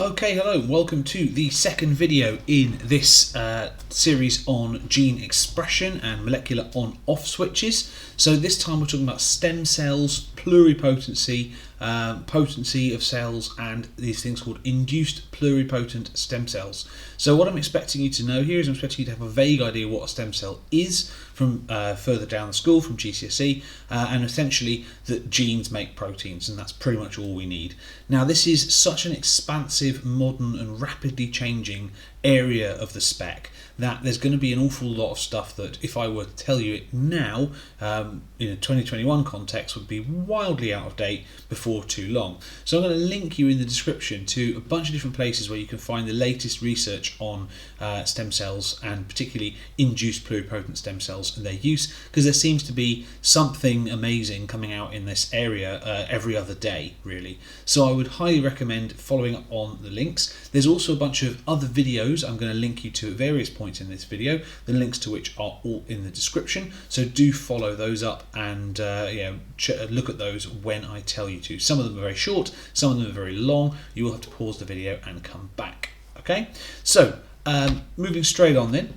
Okay, hello, welcome to the second video in this series on gene expression and molecular on-off switches. So this time we're talking about stem cells, pluripotency, potency of cells, and these things called induced pluripotent stem cells. So what I'm expecting you to know here is I'm expecting you to have a vague idea what a stem cell is from further down the school, from GCSE, and essentially that genes make proteins, and that's pretty much all we need. Now this is such an expansive, modern and rapidly changing area of the spec that there's going to be an awful lot of stuff that if I were to tell you it now in a 2021 context would be wildly out of date before too long. So I'm going to link you in the description to a bunch of different places where you can find the latest research on stem cells and particularly induced pluripotent stem cells and their use, because there seems to be something amazing coming out in this area every other day really. So I would highly recommend following up on the links. There's also a bunch of other videos I'm going to link you to at various points in this video, the links to which are all in the description, so do follow those up and look at those when I tell you to. Some of them are very short, some of them are very long. You will have to pause the video and come back. Okay, so moving straight on then.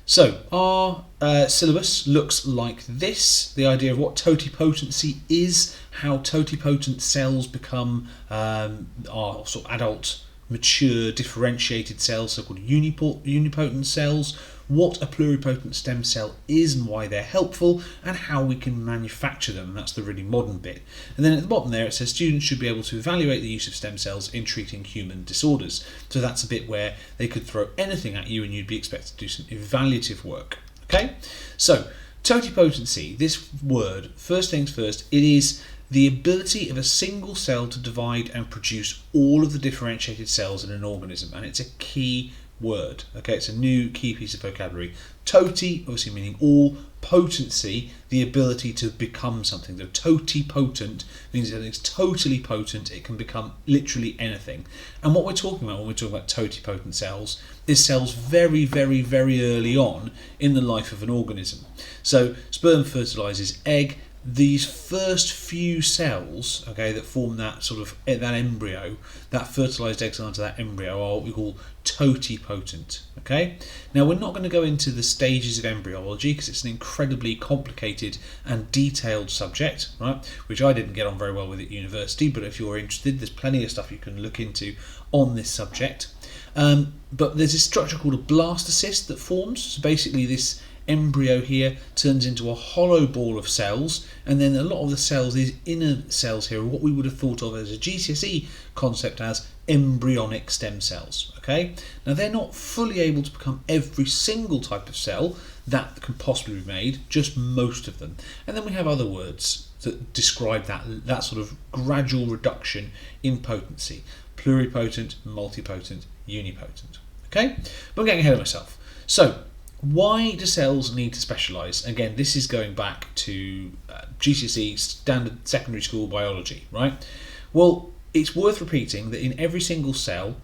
So our syllabus looks like this. The idea of what totipotency is, how totipotent cells become our sort of adult, mature, differentiated cells, so-called unipotent cells, what a pluripotent stem cell is and why they're helpful, and how we can manufacture them, and that's the really modern bit. And then at the bottom there it says students should be able to evaluate the use of stem cells in treating human disorders. So that's a bit where they could throw anything at you and you'd be expected to do some evaluative work. Okay, so totipotency, this word, first things first, it is the ability of a single cell to divide and produce all of the differentiated cells in an organism, and it's a key word. Okay, it's a new key piece of vocabulary. Toti, obviously meaning all, potency, the ability to become something. So totipotent means that it's totally potent, it can become literally anything. And what we're talking about when we're talking about totipotent cells is cells very, very, very early on in the life of an organism. So sperm fertilizes egg. These first few cells, okay, that form that sort of that embryo, that fertilized eggs onto that embryo, are what we call totipotent. Okay, now we're not going to go into the stages of embryology because it's an incredibly complicated and detailed subject, right? Which I didn't get on very well with at university, but if you're interested, there's plenty of stuff you can look into on this subject. But there's a structure called a blastocyst that forms. So basically, this embryo here turns into a hollow ball of cells, and then a lot of the cells, these inner cells here, are what we would have thought of as a GCSE concept as embryonic stem cells. Okay, now they're not fully able to become every single type of cell that can possibly be made, just most of them. And then we have other words that describe that sort of gradual reduction in potency: pluripotent, multipotent, unipotent. Okay, but I'm getting ahead of myself. So why do cells need to specialise? Again, this is going back to GCSE, standard secondary school biology, right? Well, it's worth repeating that in every single cell's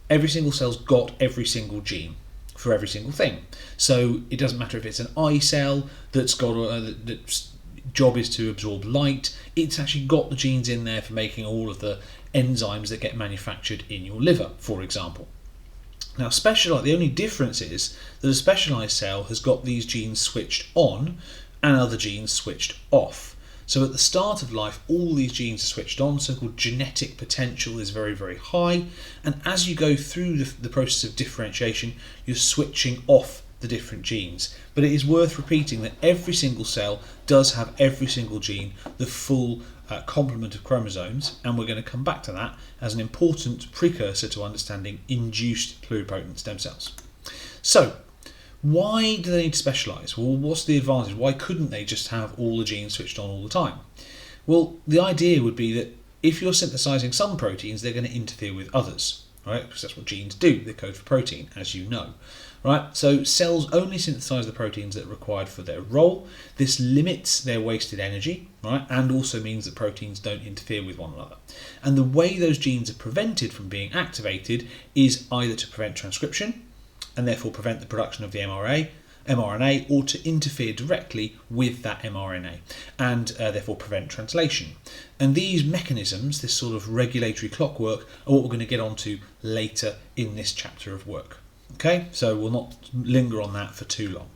got every single gene for every single thing. So it doesn't matter if it's an eye cell that's got that's job is to absorb light. It's actually got the genes in there for making all of the enzymes that get manufactured in your liver, for example. Now, the only difference is that a specialised cell has got these genes switched on and other genes switched off. So at the start of life, all these genes are switched on, so-called genetic potential is very, very high. And as you go through the process of differentiation, you're switching off the different genes. But it is worth repeating that every single cell does have every single gene, the full complement of chromosomes, and we're going to come back to that as an important precursor to understanding induced pluripotent stem cells. So why do they need to specialise? Well, what's the advantage? Why couldn't they just have all the genes switched on all the time? Well, the idea would be that if you're synthesising some proteins, they're going to interfere with others, right? Because that's what genes do. They code for protein, as you know. Right, so cells only synthesize the proteins that are required for their role. This limits their wasted energy, right, and also means that proteins don't interfere with one another. And the way those genes are prevented from being activated is either to prevent transcription, and therefore prevent the production of the mRNA, mRNA or to interfere directly with that mRNA and therefore prevent translation. And these mechanisms, this sort of regulatory clockwork, are what we're going to get onto later in this chapter of work. Okay, so we'll not linger on that for too long.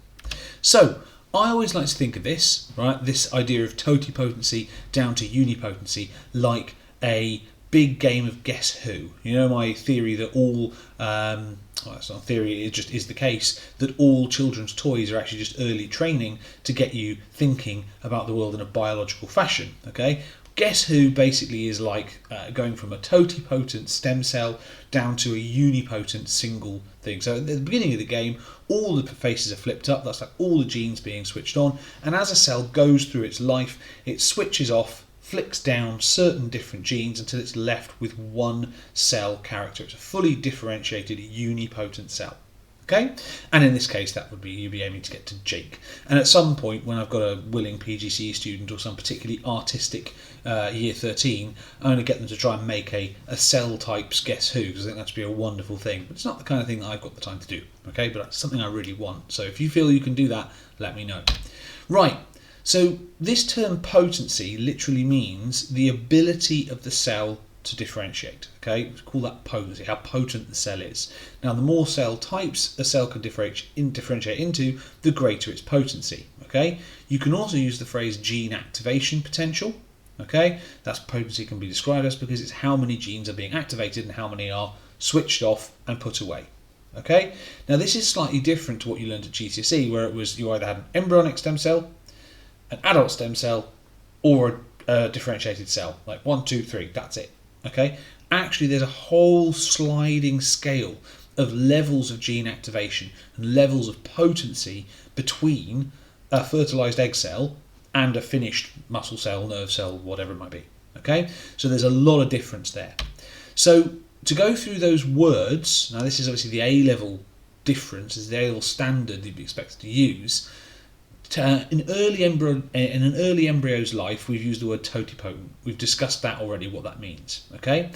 So I always like to think of this, right, this idea of totipotency down to unipotency, like a big game of Guess Who. You know my theory that all, well, that's not a theory, it just is the case, that all children's toys are actually just early training to get you thinking about the world in a biological fashion, okay? Guess Who basically is like going from a totipotent stem cell down to a unipotent single thing. So at the beginning of the game, all the faces are flipped up, that's like all the genes being switched on, and as a cell goes through its life, it switches off, flicks down certain different genes until it's left with one cell character. It's a fully differentiated unipotent cell. Okay, and in this case that would be you'd be aiming to get to Jake. And at some point when I've got a willing PGCE student or some particularly artistic year 13, I'm going to get them to try and make a cell types Guess Who, because I think that'd be a wonderful thing. But it's not the kind of thing that I've got the time to do. Okay, but that's something I really want. So if you feel you can do that, let me know. Right. So this term potency literally means the ability of the cell to differentiate. Okay, we call that potency, how potent the cell is. Now the more cell types a cell can differentiate into, the greater its potency. Okay, you can also use the phrase gene activation potential. Okay, that's potency can be described as, because it's how many genes are being activated and how many are switched off and put away. Okay, now this is slightly different to what you learned at GCSE, where it was you either had an embryonic stem cell, an adult stem cell, or a differentiated cell, like 1, 2, 3, that's it. Okay, actually there's a whole sliding scale of levels of gene activation and levels of potency between a fertilized egg cell and a finished muscle cell, nerve cell, whatever it might be. Okay, so there's a lot of difference there. So to go through those words, now this is obviously the A-level difference, is the A-level standard you'd be expected to use. In an early embryo's life, we've used the word totipotent. We've discussed that already, what that means. Okay,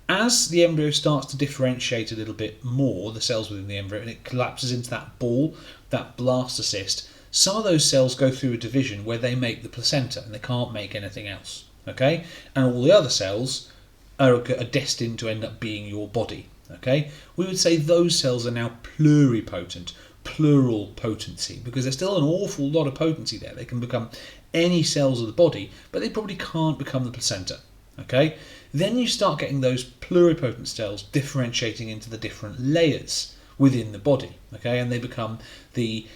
as the embryo starts to differentiate a little bit more, the cells within the embryo, and it collapses into that ball, that blastocyst, some of those cells go through a division where they make the placenta and they can't make anything else. Okay, and all the other cells are destined to end up being your body. Okay, we would say those cells are now pluripotent. Plural potency, because there's still an awful lot of potency there. They can become any cells of the body, but they probably can't become the placenta. Okay, then you start getting those pluripotent cells differentiating into the different layers within the body. Okay, and they become the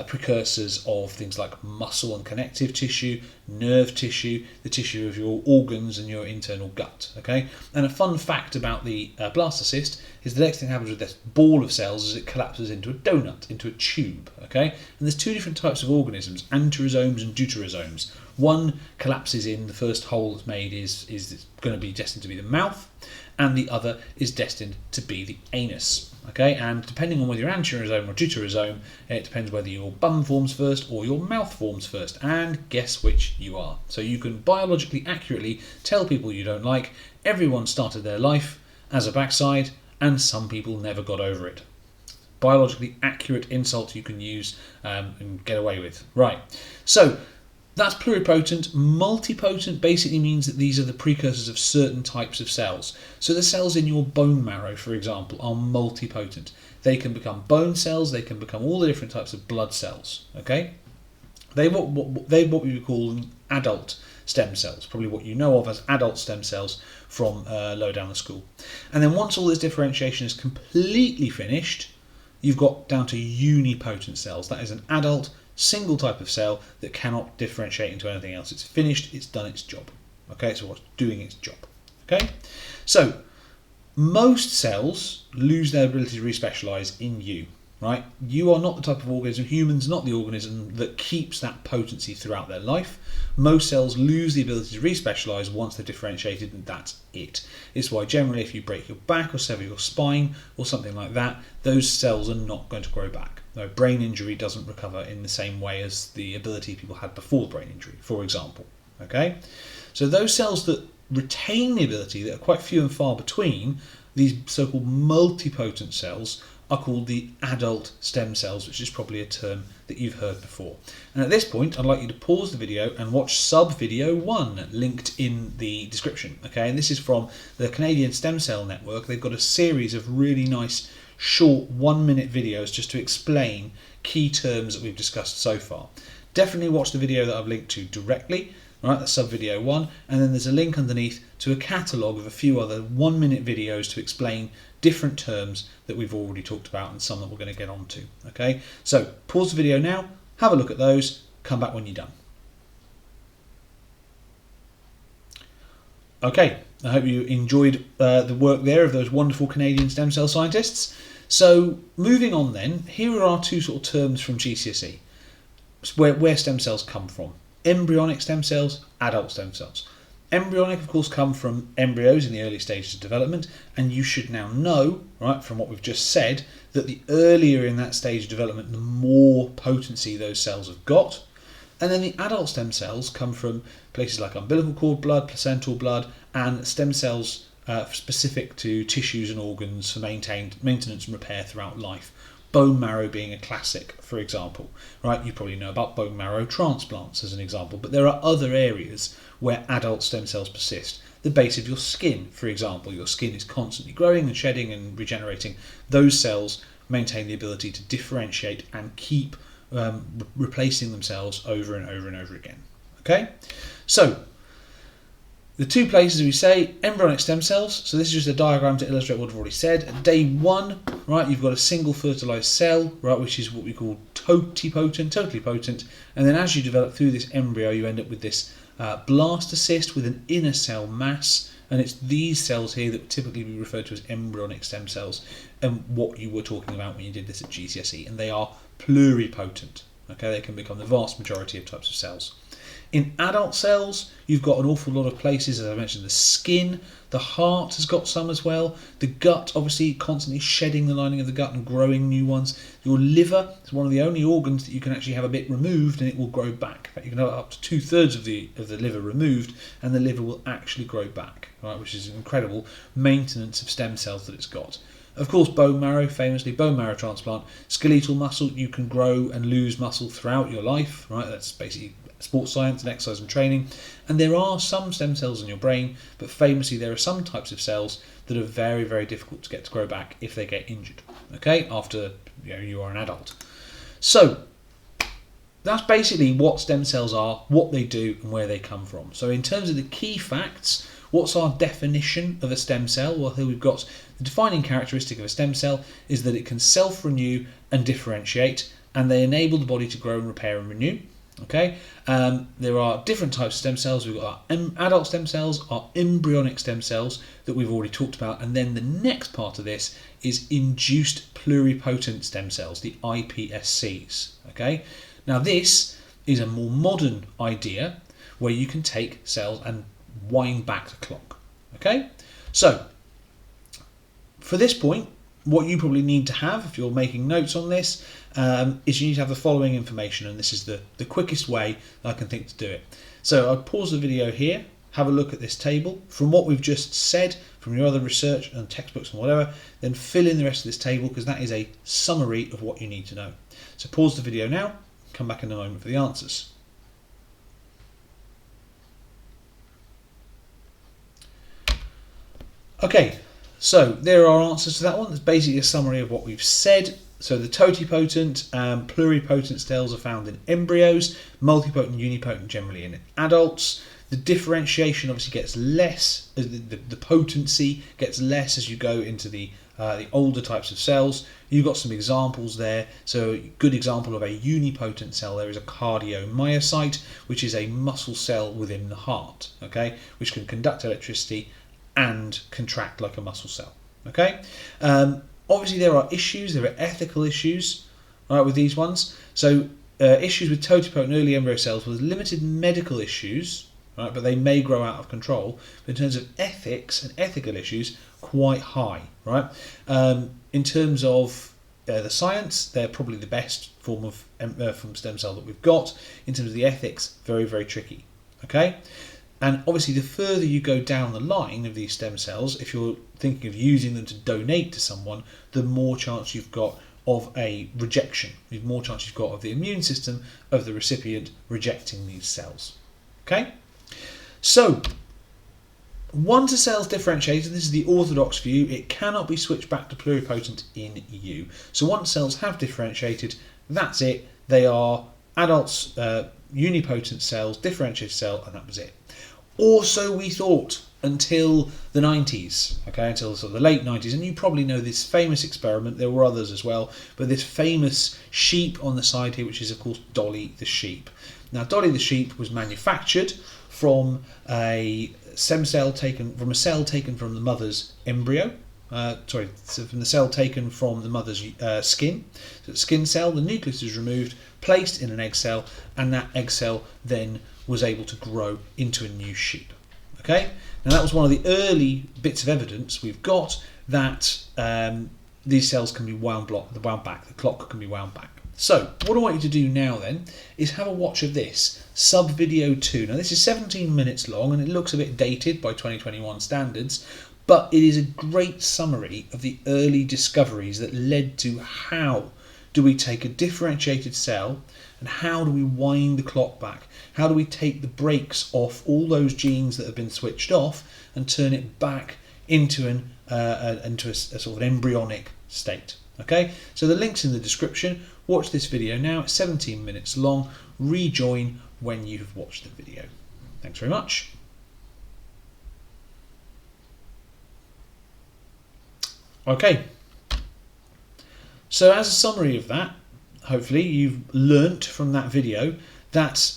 precursors of things like muscle and connective tissue, nerve tissue, the tissue of your organs and your internal gut. Okay, and a fun fact about the blastocyst is the next thing that happens with this ball of cells is it collapses into a donut, into a tube. Okay, and there's two different types of organisms, anterosomes and deuterosomes. One collapses in, the first hole that's made is going to be destined to be the mouth, and the other is destined to be the anus. Okay, and depending on whether you're anterosome or deuterosome, it depends whether your bum forms first or your mouth forms first, and guess which you are. So you can biologically accurately tell people you don't like, everyone started their life as a backside, and some people never got over it. Biologically accurate insult you can use and get away with. Right, so that's pluripotent. Multipotent basically means that these are the precursors of certain types of cells. So the cells in your bone marrow, for example, are multipotent. They can become bone cells, they can become all the different types of blood cells. Okay, they're what we would call adult stem cells, probably what you know of as adult stem cells from lower down the school. And then once all this differentiation is completely finished, you've got down to unipotent cells. That is an adult single type of cell that cannot differentiate into anything else. It's finished, it's done its job. Okay, so it's doing its job. Okay, so most cells lose their ability to respecialize in you, right? You are not the type of organism, humans not the organism that keeps that potency throughout their life. Most cells lose the ability to respecialize once they're differentiated, and that's it. It's why generally if you break your back or sever your spine or something like that, those cells are not going to grow back. No, brain injury doesn't recover in the same way as the ability people had before the brain injury, for example. Okay, so those cells that retain the ability, that are quite few and far between, these so-called multipotent cells, are called the adult stem cells, which is probably a term that you've heard before. And at this point, I'd like you to pause the video and watch sub-video 1, linked in the description. Okay, and this is from the Canadian Stem Cell Network. They've got a series of really nice, short 1-minute videos just to explain key terms that we've discussed so far. Definitely watch the video that I've linked to directly. Right, that's sub-video 1, and then there's a link underneath to a catalogue of a few other 1-minute videos to explain different terms that we've already talked about and some that we're going to get on to. Okay, so pause the video now, have a look at those, come back when you're done. Okay, I hope you enjoyed the work there of those wonderful Canadian stem cell scientists. So moving on then, here are our two sort of terms from GCSE, where stem cells come from. Embryonic stem cells, adult stem cells. Embryonic, of course, come from embryos in the early stages of development, and you should now know, right, from what we've just said, that the earlier in that stage of development, the more potency those cells have got. And then the adult stem cells come from places like umbilical cord blood, placental blood, and stem cells specific to tissues and organs for maintenance and repair throughout life. Bone marrow being a classic, for example, right? You probably know about bone marrow transplants as an example, but there are other areas where adult stem cells persist. The base of your skin, for example, your skin is constantly growing and shedding and regenerating. Those cells maintain the ability to differentiate and keep replacing themselves over and over and over again. Okay, so the two places we say embryonic stem cells, so this is just a diagram to illustrate what I've already said. At day 1, right, you've got a single fertilised cell, right, which is what we call totally potent, and then as you develop through this embryo, you end up with this blastocyst with an inner cell mass, and it's these cells here that would typically be referred to as embryonic stem cells, and what you were talking about when you did this at GCSE, and they are pluripotent. Okay, they can become the vast majority of types of cells. In adult cells, you've got an awful lot of places, as I mentioned, the skin, the heart has got some as well, the gut, obviously constantly shedding the lining of the gut and growing new ones. Your liver is one of the only organs that you can actually have a bit removed and it will grow back. In fact, you can have up to 2/3 of the liver removed and the liver will actually grow back, right, which is an incredible maintenance of stem cells that it's got. Of course, bone marrow, famously bone marrow transplant, skeletal muscle, you can grow and lose muscle throughout your life, right? That's basically sports science and exercise and training. And there are some stem cells in your brain, but famously there are some types of cells that are very, very difficult to get to grow back if they get injured, okay, after you are an adult. So that's basically what stem cells are, what they do and where they come from. So in terms of the key facts, what's our definition of a stem cell? Well, here we've got the defining characteristic of a stem cell is that it can self-renew and differentiate, and they enable the body to grow and repair and renew. Okay, there are different types of stem cells. We've got our adult stem cells, our embryonic stem cells that we've already talked about, and then the next part of this is induced pluripotent stem cells, the iPSCs. Okay, now this is a more modern idea where you can take cells and wind back the clock. Okay, so for this point, what you probably need to have, if you're making notes on this, is you need to have the following information, and this is the quickest way I can think to do it. So I'll pause the video here, have a look at this table. From what we've just said, from your other research and textbooks and whatever, then fill in the rest of this table because that is a summary of what you need to know. So pause the video now, come back in a moment for the answers. Okay, so there are answers to that one. It's basically a summary of what we've said. So the totipotent, pluripotent cells are found in embryos, multipotent, unipotent generally in adults. The differentiation obviously gets less, the potency gets less as you go into the older types of cells. You've got some examples there. So a good example of a unipotent cell there is a cardiomyocyte, which is a muscle cell within the heart, okay, which can conduct electricity and contract like a muscle cell. Okay, obviously there are issues, there are ethical issues, right, with these ones. So issues with totipotent early embryo cells with limited medical issues, right, but they may grow out of control. But in terms of ethics and ethical issues, quite high, right? In terms of the science, they're probably the best form of from stem cell that we've got. In terms of the ethics, very, very tricky. Okay. And obviously, the further you go down the line of these stem cells, if you're thinking of using them to donate to someone, the more chance you've got of a rejection. The more chance you've got of the immune system of the recipient rejecting these cells. Okay? So, once a cell is differentiated, this is the orthodox view, it cannot be switched back to pluripotent in you. So once cells have differentiated, that's it. They are adults, unipotent cells, differentiated cell, and that was it. Or so we thought until the 90s, okay, until sort of the late 90s. And you probably know this famous experiment, there were others as well, but this famous sheep on the side here, which is of course Dolly the sheep. Now Dolly the sheep was manufactured from a cell taken from the mother's embryo. So from the cell taken from the mother's skin. So skin cell, the nucleus is removed, placed in an egg cell, and that egg cell then was able to grow into a new sheep. Okay, now that was one of the early bits of evidence we've got that these cells can be wound back. The clock can be wound back. So what I want you to do now then is have a watch of this sub video 2. Now this is 17 minutes long and it looks a bit dated by 2021 standards, but it is a great summary of the early discoveries that led to how do we take a differentiated cell and how do we wind the clock back? How do we take the brakes off all those genes that have been switched off and turn it back into a sort of an embryonic state? Okay, so the link's in the description. Watch this video now, it's 17 minutes long. Rejoin when you've watched the video. Thanks very much. Okay, so as a summary of that, hopefully you've learnt from that video that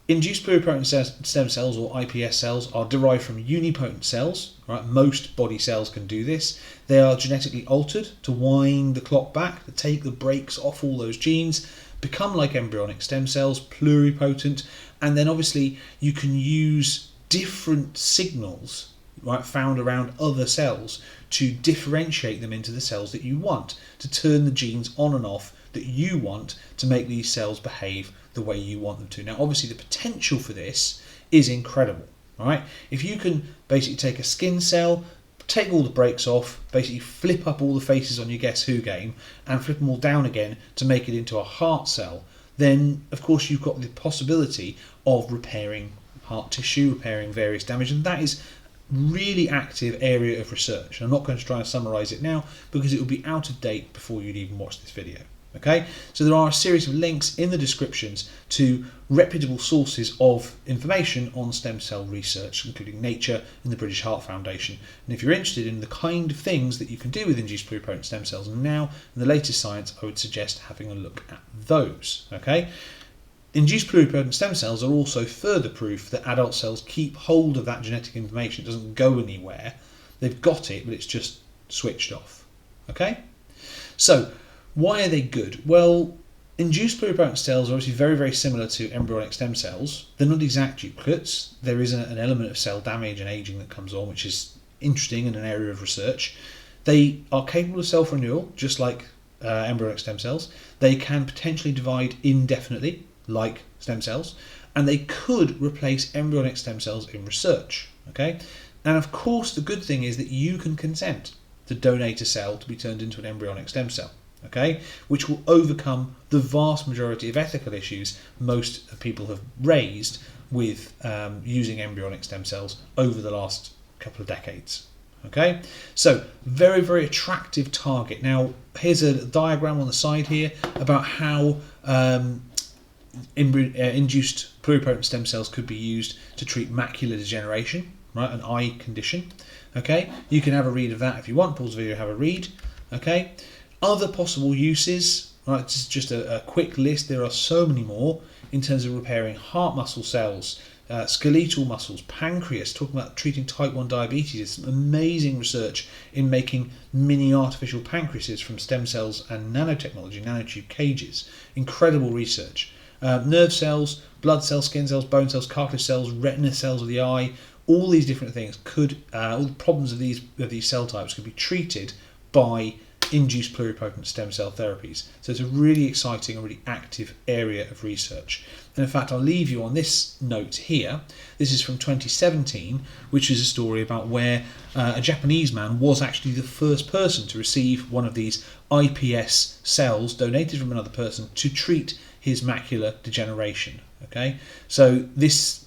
induced pluripotent stem cells, or iPS cells, are derived from unipotent cells. Right? Most body cells can do this. They are genetically altered to wind the clock back, to take the brakes off all those genes, become like embryonic stem cells, pluripotent, and then obviously you can use different signals, right, found around other cells to differentiate them into the cells that you want, to turn the genes on and off that you want to make these cells behave the way you want them to. Now obviously the potential for this is incredible. All right, if you can basically take a skin cell, take all the brakes off, basically flip up all the faces on your Guess Who game and flip them all down again to make it into a heart cell, then of course you've got the possibility of repairing heart tissue, repairing various damage, and that is really active area of research. I'm not going to try and summarize it now because it will be out of date before you'd even watch this video. Okay, so there are a series of links in the descriptions to reputable sources of information on stem cell research, including Nature and the British Heart Foundation. And if you're interested in the kind of things that you can do with induced pluripotent stem cells now and the latest science, I would suggest having a look at those. Okay, induced pluripotent stem cells are also further proof that adult cells keep hold of that genetic information. It doesn't go anywhere. They've got it, but it's just switched off. Okay, so why are they good? Well, induced pluripotent cells are obviously very, very similar to embryonic stem cells. They're not exact duplicates. There is an element of cell damage and aging that comes on, which is interesting in an area of research. They are capable of self-renewal, just like embryonic stem cells. They can potentially divide indefinitely, like stem cells, and they could replace embryonic stem cells in research. Okay, and of course the good thing is that you can consent to donate a cell to be turned into an embryonic stem cell. Okay, which will overcome the vast majority of ethical issues most people have raised with using embryonic stem cells over the last couple of decades. Okay, so very, very attractive target. Now here's a diagram on the side here about how induced pluripotent stem cells could be used to treat macular degeneration, right, an eye condition. Okay, you can have a read of that if you want. Pause the video, have a read. Okay. Other possible uses, right, just a quick list, there are so many more in terms of repairing heart muscle cells, skeletal muscles, pancreas, talking about treating type 1 diabetes. There's some amazing research in making mini artificial pancreases from stem cells and nanotechnology, nanotube cages. Incredible research. Nerve cells, blood cells, skin cells, bone cells, cartilage cells, retina cells of the eye, all these different things could, all the problems of these cell types could be treated by induced pluripotent stem cell therapies. So it's a really exciting and really active area of research. And in fact, I'll leave you on this note here. This is from 2017, which is a story about where a Japanese man was actually the first person to receive one of these iPS cells donated from another person to treat his macular degeneration. Okay, so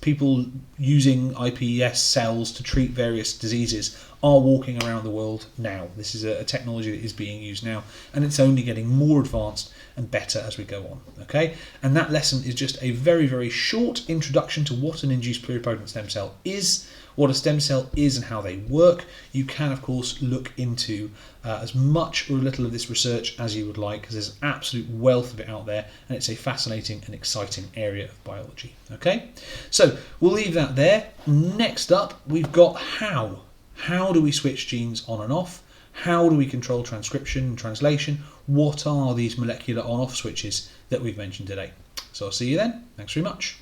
people using iPS cells to treat various diseases are walking around the world now. This is a technology that is being used now, and it's only getting more advanced and better as we go on. Okay, and that lesson is just a very, very short introduction to what an induced pluripotent stem cell is, what a stem cell is and how they work. You can, of course, look into as much or little of this research as you would like, because there's an absolute wealth of it out there, and it's a fascinating and exciting area of biology. Okay, so we'll leave that there. Next up, we've got how. How do we switch genes on and off? How do we control transcription and translation? What are these molecular on-off switches that we've mentioned today? So I'll see you then. Thanks very much.